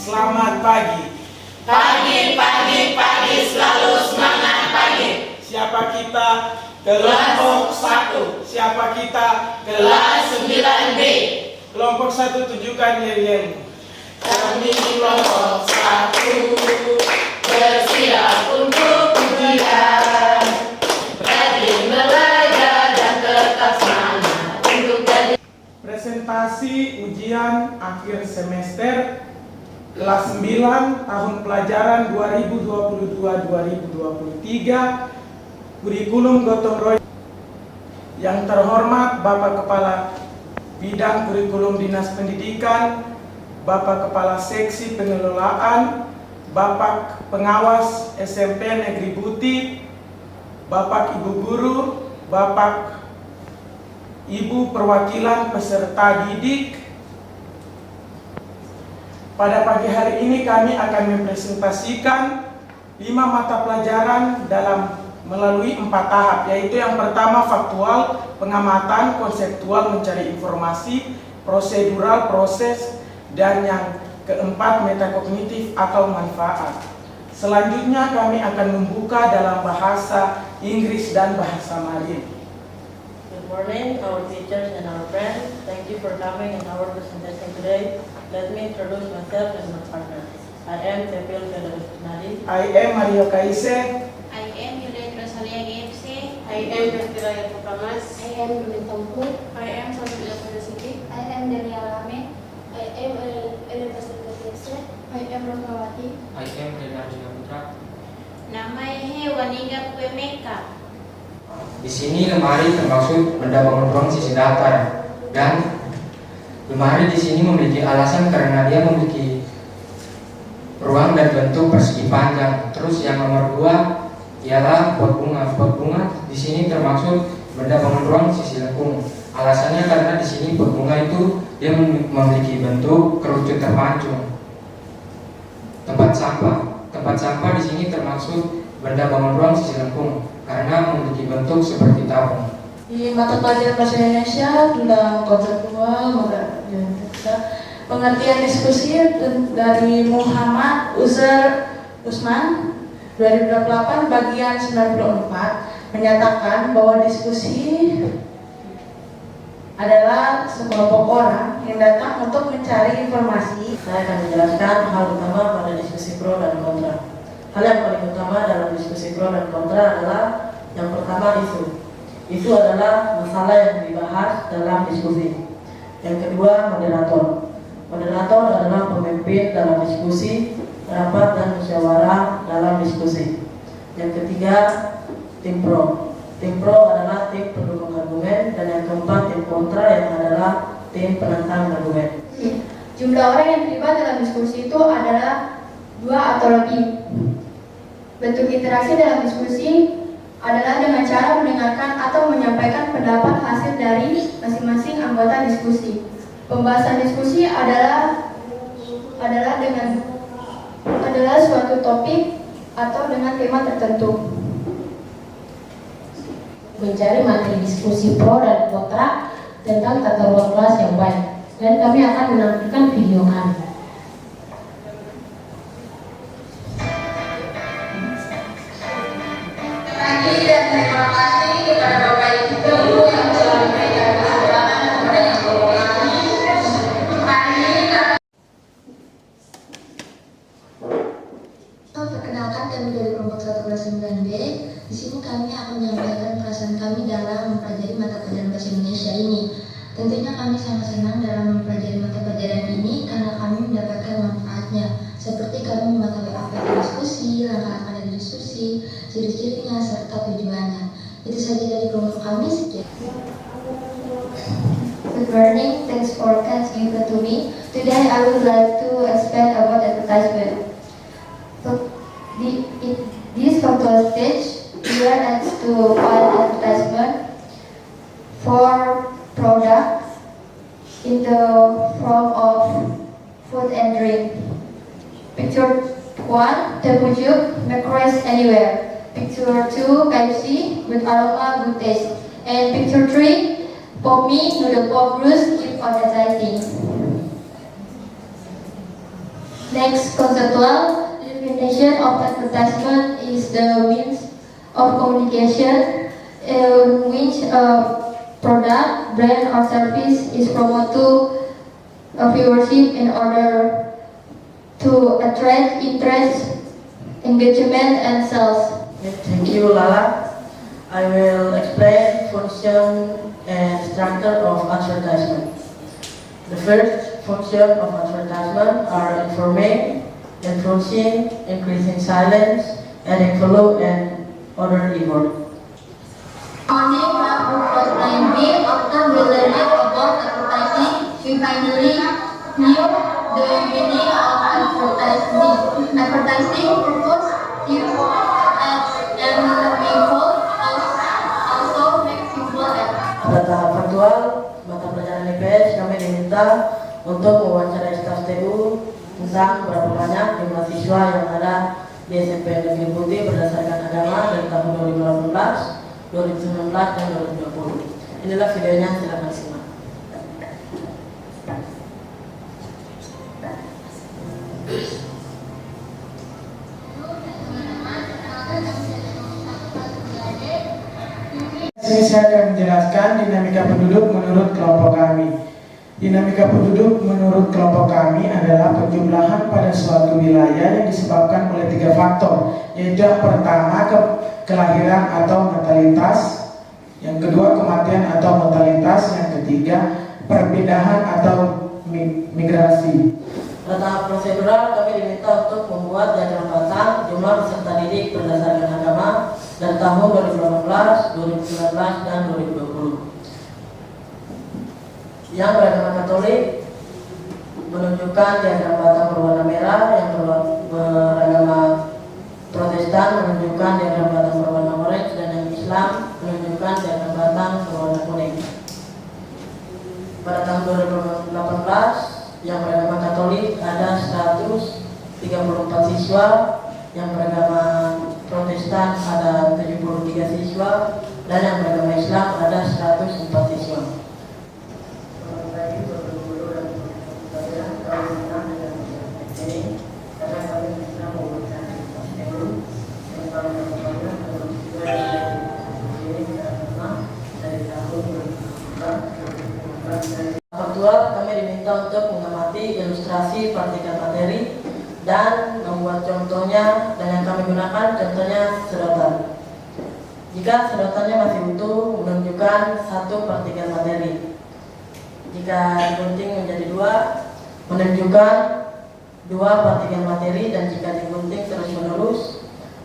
Selamat pagi. Pagi selalu semangat pagi. Siapa kita? Kelompok 1. Siapa kita? Kelas 9B. Kelompok 1 tunjukkan yel-yelmu. Kami kelompok 1 bersiap untuk ujian, rajin belajar dan tetap semangat untuk jadi. Presentasi ujian akhir semester kelas 9 tahun pelajaran 2022-2023 kurikulum gotong royong. Yang terhormat Bapak Kepala Bidang Kurikulum Dinas Pendidikan, Bapak Kepala Seksi Pengelolaan, Bapak Pengawas SMP Negeri Buti, Bapak Ibu Guru, Bapak Ibu Perwakilan Peserta Didik. Pada pagi hari ini kami akan mempresentasikan 5 mata pelajaran melalui 4 tahap, yaitu yang pertama faktual, pengamatan, konseptual, mencari informasi, prosedural, proses, dan yang keempat metakognitif atau manfaat. Selanjutnya kami akan membuka dalam bahasa Inggris dan bahasa Mandarin. Good morning, our teachers and our friends. Thank you for coming in our presentation today. Let me introduce myself and my partner. I am Tepil Federasi. I am Mario Kaise. I am Yulet Rosalia GFC. I am Bertira Yakukamas. I am Yulet Tongku. I am Sabila Federasi. I am Delia Lame. I am Ellen Pastor. I am Rosmawati. I am Renardi Putra. Nama Waniga Pemeka. Di sini lemari termaksud benda bangun ruang sisi datar, dan lemari di sini memiliki alasan karena dia memiliki ruang dan bentuk persegi panjang. Terus yang nomor 2 ialah pot bunga. Pot bunga di sini termaksud benda bangun ruang sisi lengkung. Alasannya karena di sini pot bunga itu dia memiliki bentuk kerucut terpancung. Tempat sampah di sini termaksud benda bangun ruang sisi lengkung karena memiliki bentuk seperti tabung. Di mata pelajaran bahasa Indonesia tentang konseptual, pengertian diskusi dari Muhammad Uzar Usman 2008 bagian 94 menyatakan bahwa diskusi adalah sekelompok orang yang datang untuk mencari informasi. Saya akan menjelaskan hal utama pada diskusi pro dan kontra. Hal yang paling utama dalam diskusi pro dan kontra adalah yang pertama isu. Isu adalah masalah yang dibahas dalam diskusi. Yang kedua moderator. Moderator adalah pemimpin dalam diskusi, rapat dan musyawarah dalam diskusi. Yang ketiga tim pro. Tim pro adalah tim pendukung argumen, dan yang keempat tim kontra yang adalah tim penentang argumen. Jumlah orang yang terlibat dalam diskusi itu adalah 2 atau lebih. Bentuk interaksi dalam diskusi adalah dengan cara mendengarkan atau menyampaikan pendapat hasil dari masing-masing anggota diskusi. Pembahasan diskusi adalah suatu topik atau dengan tema tertentu. Mencari materi diskusi pro dan kontra tentang tata ruang kelas yang baik, dan kami akan menampilkan video kami. Dan terima kasih kepada Bapak Ibu Guru yang telah memberikan kesempatan kepada kelompok kami. Perkenalkan, kami dari kelompok 1 kelas 9B. Di sini kami akan menyampaikan perasaan kami dalam mempelajari mata pelajaran bahasa Indonesia ini. Tentunya kami sangat senang dalam mempelajari mata pelajaran ini karena kami mendapatkan manfaatnya, seperti kami mengetahui apa itu diskusi, langkah-langkah dari diskusi, ciri-cirinya, serta tujuannya. Itu saja dari kelompok kami. Sekian. Good morning, thanks for asking to me. Today I would like to explain about advertisement. This virtual stage, we are asked to find advertisement for products in the form of food and drink. Picture 1, Tepujuk, make rice anywhere. Picture 2, KFC with aroma good taste. And picture 3, Pommy, noodle pop Bruce, keep on exciting. Next, conceptual definition of advertisement is the means of communication in which a product, brand, or service is promoted to a viewership in order to attract interest, engagement, and sales. Thank you, Lala. I will explain function and structure of advertisement. The first function of advertisement are informing, influencing, increasing silence, adding value, and other reward. Morning, Rabu Prime after we learned about advertising, we finally knew the meaning of advertising. Advertising purpose is and meaningful, also makes people happy. Pada tahap faktual, mata pelajaran IPS kami diminta untuk mewawancarai staf TU tentang berapa banyak jumlah siswa yang ada di SMP Negeri Putih berdasarkan agama dari tahun 2018, 2019, dan 2020. Inilah videonya, silakan simak. Sini saya akan menjelaskan dinamika penduduk menurut kelompok kami. Dinamika penduduk menurut kelompok kami adalah penjumlahan pada suatu wilayah yang disebabkan oleh 3 faktor, yaitu yang pertama kelahiran atau mortalitas, yang kedua kematian atau mortalitas, yang ketiga perpindahan atau migrasi. Pada tahap prosedural kami diminta untuk membuat diagram batang jumlah peserta didik berdasarkan agama dari tahun 2018, 2019, dan 2020. Yang beragama Katolik menunjukkan diagram batang berwarna merah, yang beragama Protestan menunjukkan diagram batang berwarna orange, dan yang Islam menunjukkan diagram batang berwarna kuning. Pada tahun 2018 yang beragama Katolik ada 134 siswa, yang beragama Protestan ada 73 siswa, dan yang beragama Islam ada 104 siswa. Faktual kami diminta untuk mengamati ilustrasi partikel materi dan membuat contohnya, dan yang kami gunakan contohnya sedotan. Jika sedotannya masih utuh menunjukkan 1 partikel materi. Jika digunting menjadi 2 menunjukkan 2 partikel materi, dan jika digunting terus menerus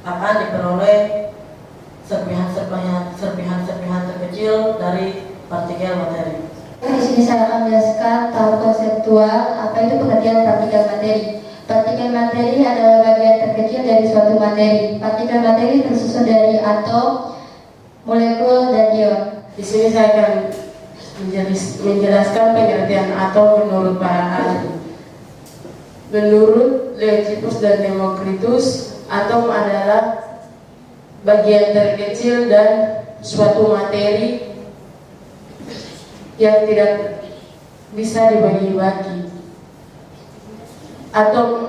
akan diperoleh serpihan-serpihan terkecil dari partikel materi. Di sini saya akan menjelaskan tahap konseptual apa itu pengertian partikel materi. Partikel materi adalah bagian terkecil dari suatu materi. Partikel materi tersusun dari atom, molekul, dan ion. Di sini saya akan menjelaskan pengertian atom menurut para ahli. Menurut Leucippus dan Democritus, atom adalah bagian terkecil dan suatu materi yang tidak bisa dibagi-bagi. Atom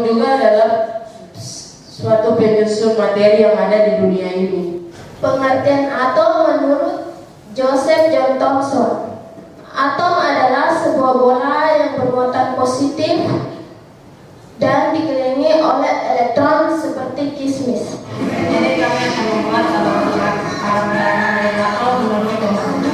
juga adalah suatu penyusun materi yang ada di dunia ini. Pengertian atom menurut Joseph John Thomson. Atom adalah sebuah bola yang bermuatan positif dan dikelilingi oleh elektron seperti kismis. Jadi kami akan membuat gambaran atom menurut Thomson.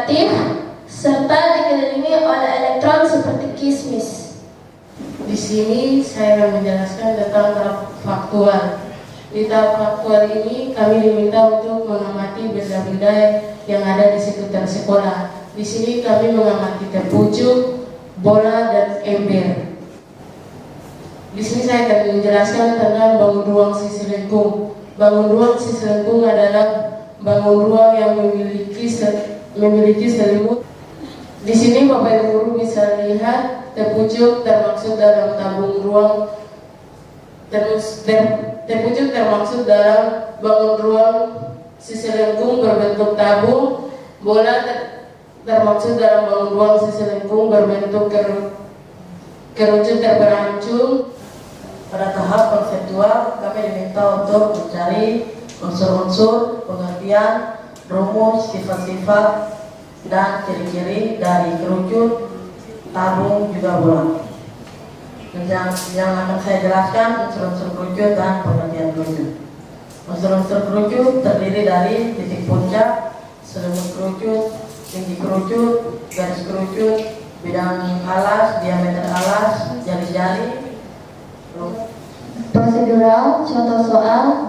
negatif, serta dikelilingi oleh elektron seperti kismis. Di sini saya akan menjelaskan tentang tahap faktual. Di tahap faktual ini kami diminta untuk mengamati benda-benda yang ada di sekitar sekolah. Di sini kami mengamati terpucuk, bola, dan ember. Di sini saya akan menjelaskan tentang bangun ruang sisi lengkung. Bangun ruang sisi lengkung adalah bangun ruang yang memiliki selimut. Di sini Bapak Ibu Guru bisa lihat terpucuk termaksud dalam tabung ruang. Terpucuk termaksud dalam bangun ruang sisi lengkung berbentuk tabung. Bola termaksud dalam bangun ruang sisi lengkung berbentuk kerucut terberancung. Pada tahap konseptual, kami diminta untuk mencari unsur-unsur, pengertian, rumus, sifat-sifat, dan ciri-ciri dari kerucut, tabung, juga bola. Yang akan saya jelaskan unsur-unsur kerucut dan pengertian kerucut. Unsur-unsur kerucut terdiri dari titik puncak, selimut kerucut, tinggi kerucut, garis kerucut, bidang alas, diameter alas, jari-jari. Prosedural, contoh soal,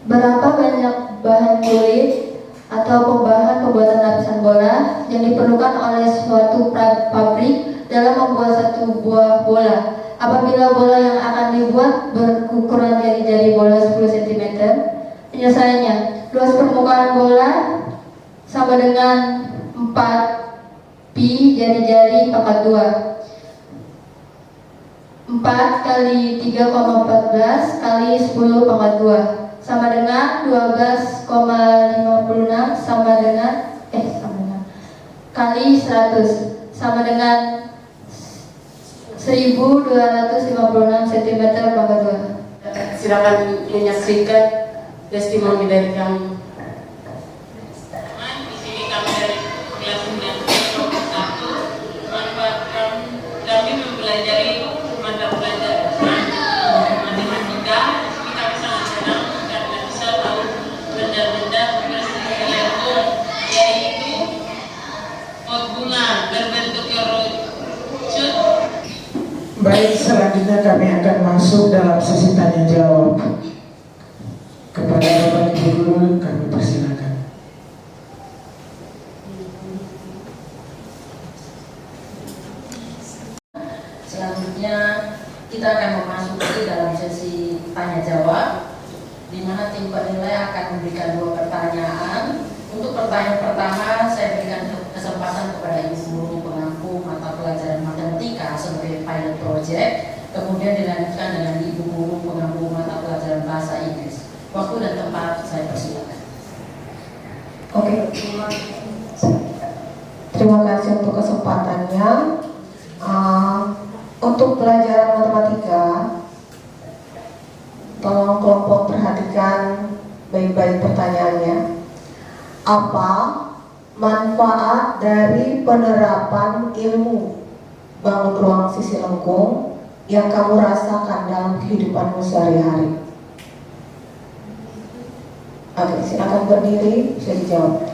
berapa banyak bahan kulit atau pembahan pembuatan lapisan bola yang diperlukan oleh suatu pabrik dalam membuat satu buah bola. Apabila bola yang akan dibuat berukuran jari-jari bola 10 cm, penyelesaiannya, luas permukaan bola sama dengan 4 pi jari-jari pangkat 2. 4 kali 3,14 kali 10 pangkat 2 sama dengan 12,56 sama dengan kali 100 sama dengan 1256 cm pangkat 2. Silakan menyaksikan testimoni dari kami. Di sini kami dari kelas 9 1 manfaat kami mempelajari mata pelajaran matematika. Kita sangat senang karena bisa tahu benda-benda bersisi lengkung, yaitu pot bunga berbentuk kerucut. Baik, selanjutnya kami akan masuk dalam sesi tanya jawab. Kepada Bapak Ibu Guru kami persilakan. Selanjutnya kita akan memasuki dalam sesi tanya jawab, di mana tim penilai akan memberikan 2 pertanyaan. Untuk pertanyaan pertama, saya berikan kesempatan kepada Ibu Guru pengampu mata pelajaran matematika sebagai pilot project, kemudian dilanjutkan dengan Ibu Guru pengampu mata pelajaran bahasa Inggris. Waktu dan tempat saya persilakan. Oke, terima kasih untuk kesempatannya. Untuk pelajaran matematika, tolong kelompok perhatikan baik-baik pertanyaannya. Apa manfaat dari penerapan ilmu bangun ruang sisi lengkung yang kamu rasakan dalam kehidupanmu sehari-hari? Oke, silakan berdiri, bisa dijawab.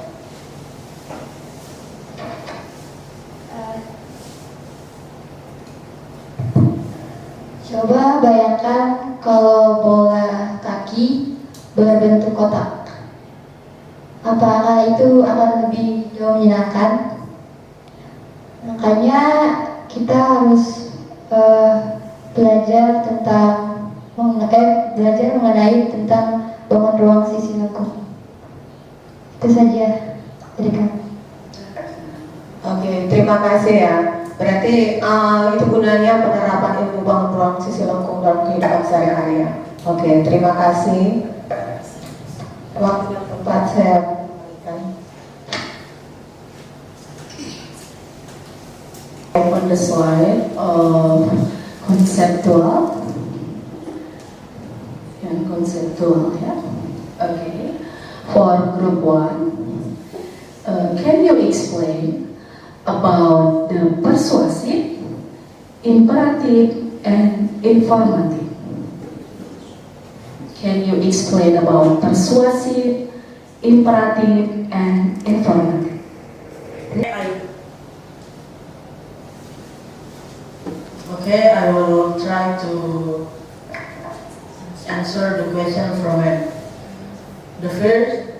Coba bayangkan kalau bola kaki berbentuk kotak. Apakah itu akan lebih jauh menyenangkan? Makanya kita harus belajar mengenai tentang bangun ruang sisi lengkung. Itu saja dari kami. Oke, terima kasih ya. Berarti itu gunanya penerapan ilmu bangun ruang sisi lengkung dalam kehidupan sehari-hari ya. Oke, terima kasih. Waktu dan tempat saya kembalikan. On the slide of conceptual and conceptual ya. Okay, for group 1, can you explain about the persuasive, imperative, and informative? Can you explain about persuasive, imperative, and informative. Okay, I will try to answer the question from it. The first,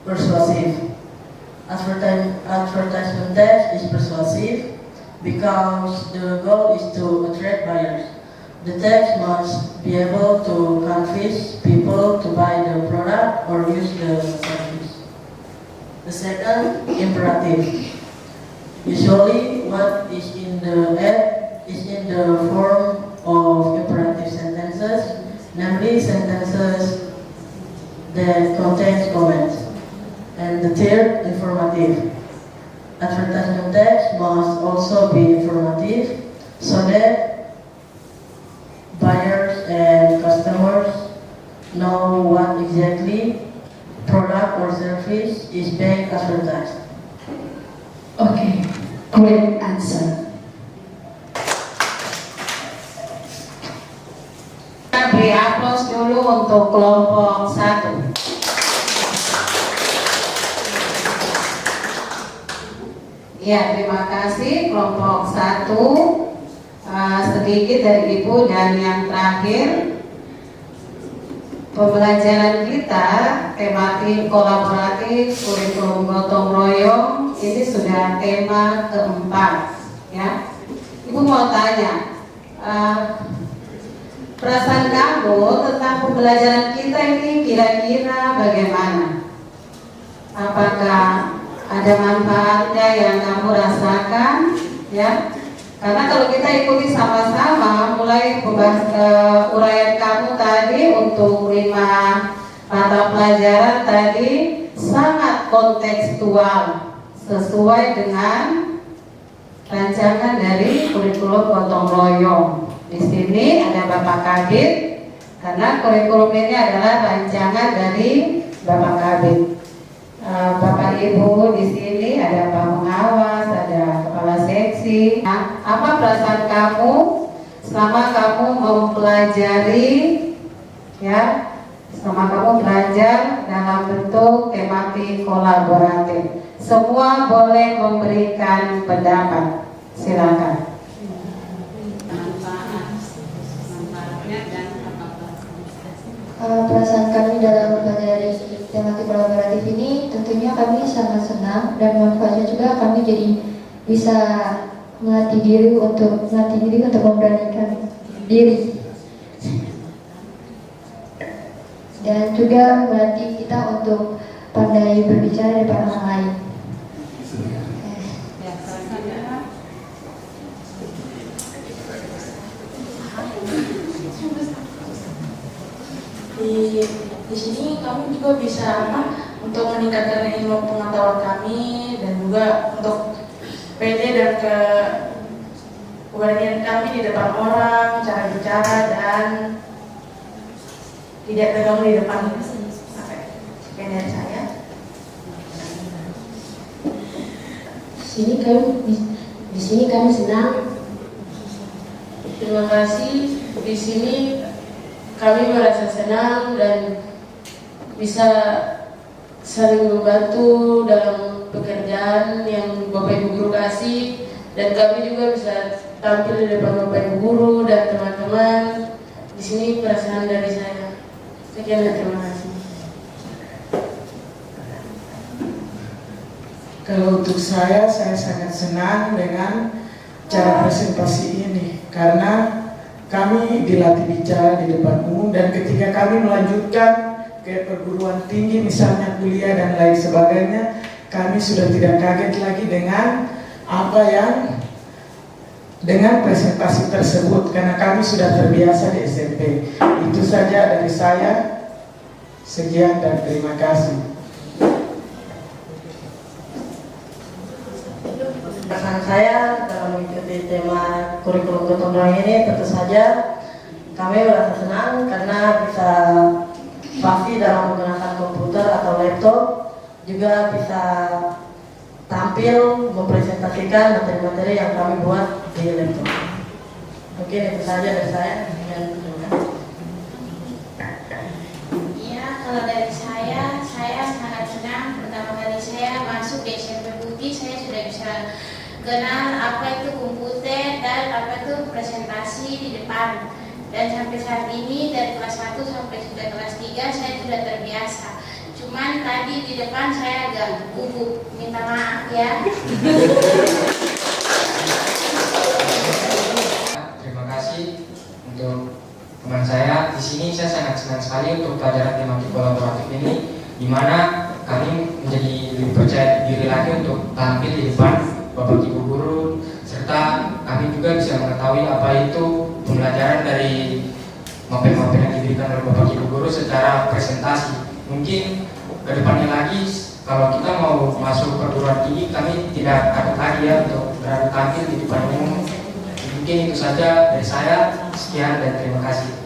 persuasive. Advertisement text is persuasive because the goal is to attract buyers. The text must be able to convince people to buy the product or use the service. The second, imperative. Usually, what is in the ad is in the form of imperative sentences, namely sentences that contain comments. And the third, informative. Advertisement text must also be informative so that buyers and customers know what exactly product or service is being advertised. Okay, great answer. Kita beri aplaus dulu untuk kelompok 1. Ya, terima kasih kelompok 1. Sedikit dari Ibu, dan yang terakhir, pembelajaran kita tematik kolaboratif kurikulum gotong royong ini sudah tema keempat, ya. Ibu mau tanya, perasaan kamu tentang pembelajaran kita ini kira-kira bagaimana? Apakah ada manfaatnya yang kamu rasakan, ya? Karena kalau kita ikuti sama-sama, mulai uraian kamu tadi untuk 5 mata pelajaran tadi sangat kontekstual, sesuai dengan rancangan dari kurikulum gotong royong. Di sini ada Bapak Kabid, karena kurikulum ini adalah rancangan dari Bapak Kabid. Bapak Ibu di sini ada Pak Pengawas, ada Kepala Seksi. Nah, apa perasaan kamu selama kamu mempelajari, ya, selama kamu belajar dalam bentuk tematik kolaboratif? Semua boleh memberikan pendapat. Silakan. Perasaan kami dalam mempelajari tematik kolaboratif ini tentunya kami sangat senang, dan manfaatnya juga kami jadi bisa melatih diri untuk memberanikan diri, dan juga melatih kita untuk pandai berbicara di depan orang lain. Di sini kami juga bisa untuk meningkatkan ilmu pengetahuan kami, dan juga untuk pede dan keberanian kami di depan orang, cara bicara dan tidak tegang di depan. Sekian dari saya. Di sini kami senang. Terima kasih. Di sini kami merasa senang dan bisa saling membantu dalam pekerjaan yang Bapak Ibu Guru kasih, dan kami juga bisa tampil di depan Bapak Ibu Guru dan teman-teman. Di sini perasaan dari saya. Sekian dan terima kasih. Kalau untuk saya sangat senang dengan cara presentasi ini, karena kami dilatih bicara di depan umum, dan ketika kami melanjutkan ke perguruan tinggi, misalnya kuliah dan lain sebagainya, kami sudah tidak kaget lagi dengan dengan presentasi tersebut, karena kami sudah terbiasa di SMP. Itu saja dari saya. Sekian dan terima kasih. Pesan saya dalam mengikuti tema kurikulum gotong royong ini, tentu saja kami merasa senang karena bisa pasti dalam menggunakan komputer atau laptop juga bisa tampil mempresentasikan materi-materi yang kami buat di laptop. Mungkin itu saja dari saya. Iya, kalau dari saya sangat senang masuk di SMP Putih saya sudah bisa kenal apa itu komputer dan apa itu presentasi di depan. Dan sampai saat ini dari kelas 1 sampai sudah kelas 3 saya sudah terbiasa. Cuman tadi di depan saya agak gugup, minta maaf ya. Terima kasih untuk teman saya. Di sini saya sangat senang sekali untuk pelajaran tematik kolaboratif ini, di mana kami menjadi lebih percaya diri lagi untuk tampil di depan Bapak Ibu guru, serta kami juga bisa mengetahui apa itu pembelajaran dari materi yang diberikan oleh Bapak Ibu guru secara presentasi. Mungkin ke depannya lagi kalau kita mau masuk perguruan tinggi, kami tidak takut lagi ya untuk beradu tampil di depan umum. Mungkin itu saja dari saya. Sekian dan terima kasih.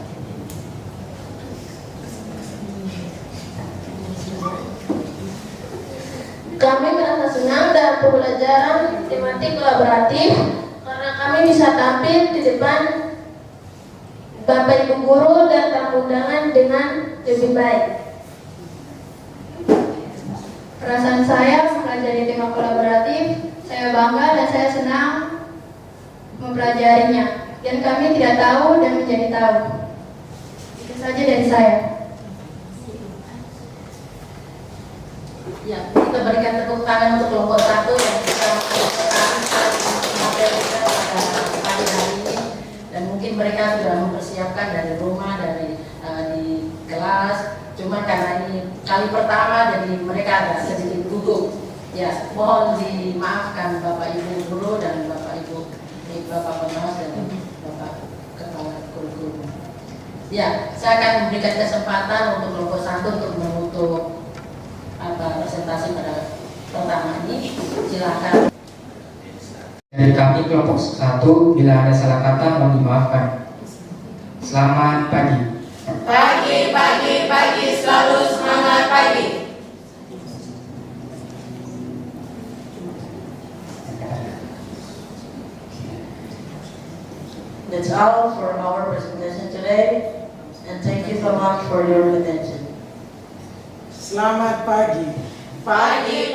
Kami merasa senang dalam pembelajaran tematik kolaboratif karena kami bisa tampil di depan Bapak Ibu guru dan tamu undangan dengan lebih baik. Perasaan saya mempelajari tema kolaboratif, saya bangga dan saya senang mempelajarinya. Dan kami tidak tahu dan menjadi tahu. Itu saja dari saya. Ya, kita berikan tepuk tangan untuk kelompok 1 yang bisa melakukan materi kita pada pagi hari ini, dan mungkin mereka sudah mempersiapkan dari rumah, dari di kelas. Cuma karena ini kali pertama, jadi mereka agak sedikit gugup. Ya, mohon dimaafkan Bapak Ibu guru dan Bapak Ibu Bapak pengawas dan Bapak Kepala Guru-guru. Ya, saya akan memberikan kesempatan untuk kelompok 1 untuk menutup presentasi pada pertama ini. Silakan. Dari kami kelompok 1, bila ada salah kata mohon dimaafkan. Selamat pagi. Pagi, selalu semangat pagi. That's all for our presentation today, and thank you so much for your attention. Selamat pagi. Pagi,